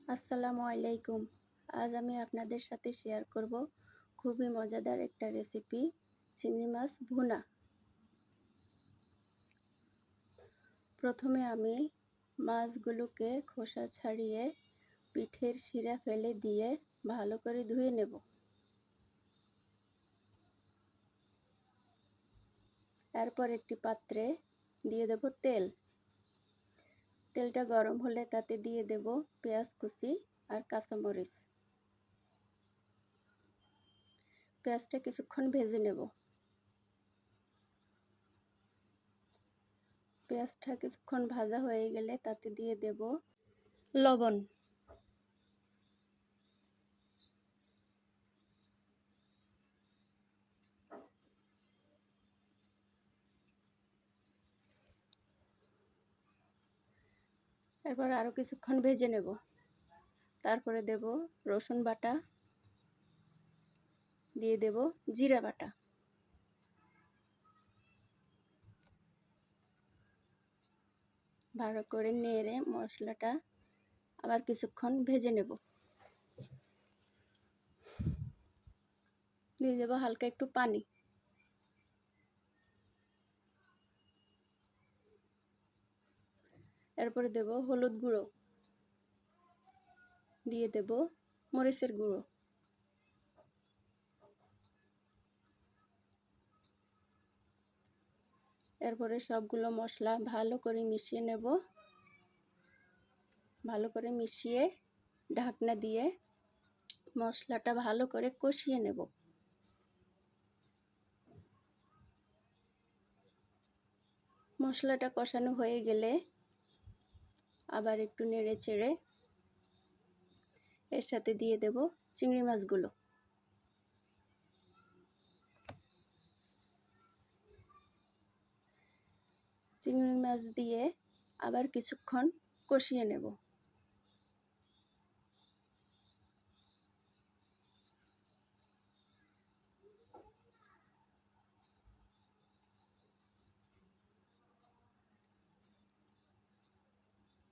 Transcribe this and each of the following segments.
আসসালামু আলাইকুম। আজ আমি আপনাদের সাথে শেয়ার করব খুবই মজাদার একটা রেসিপি, চিংড়ি মাছ ভুনা। প্রথমে আমি মাছগুলোকে খোসা ছাড়িয়ে পিঠের শিরা ফেলে দিয়ে ভালো করে ধুয়ে নেব। এরপর একটি পাত্রে দিয়ে দেব তেল। তেলটা গরম হলে তাতে দিয়ে দেব পেঁয়াজ কুচি আর কাঁচামরিচ। পেঁয়াজটা কিছুক্ষণ ভেজে নেব। পেঁয়াজটা কিছুক্ষণ ভাজা হয়ে গেলে তাতে দিয়ে দেব লবণ। এরপর আরও কিছুক্ষণ ভেজে নেব। তারপরে দেব রসুন বাটা, দিয়ে দেব জিরা বাটা। ভালো করে নেড়ে মশলাটা আবার কিছুক্ষণ ভেজে নেব। দিয়ে দেব হালকা একটু পানি। এরপরে দেব হলুদ গুঁড়ো, দিয়ে দেব মরিচের গুঁড়ো। এরপরে সবগুলো মশলা ভালো করে মিশিয়ে নেব। ভালো করে মিশিয়ে ঢাকনা দিয়ে মশলাটা ভালো করে কষিয়ে নেব। মশলাটা কষানো হয়ে গেলে আবার একটু নেড়ে চেড়ে এর সাথে দিয়ে দেব চিংড়ি মাছগুলো। চিংড়ি মাছ দিয়ে আবার কিছুক্ষণ কষিয়ে নেব।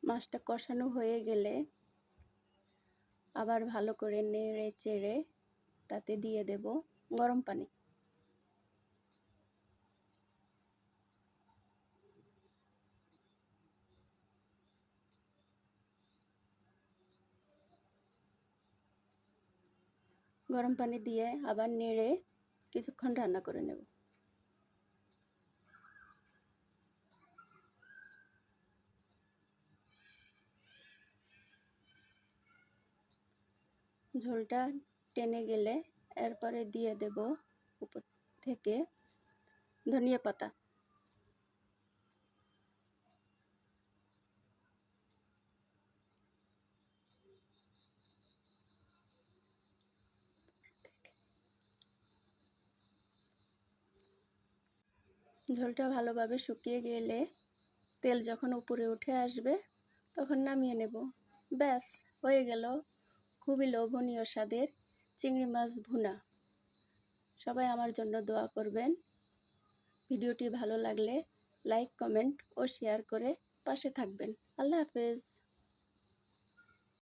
মাছটা কষানো হয়ে গেলে আবার ভালো করে নেড়ে চেড়ে তাতে দিয়ে দেব গরম পানি। গরম পানি দিয়ে আবার নেড়ে কিছুক্ষণ রান্না করে নেব। ঝোলটা টেনে গেলে এরপরে দিয়ে দেব উপর থেকে ধনিয়া পাতা। ঝোলটা ভালোভাবে শুকিয়ে গেলে তেল যখন উপরে উঠে আসবে তখন নামিয়ে নেব। ব্যাস, হয়ে গেল খুবই লোভনীয় স্বাদের চিংড়ি মাছ ভুনা। সবাই আমার জন্য দোয়া করবেন। ভিডিওটি ভালো লাগলে লাইক, কমেন্ট ও শেয়ার করে পাশে থাকবেন। আল্লাহ হাফেজ।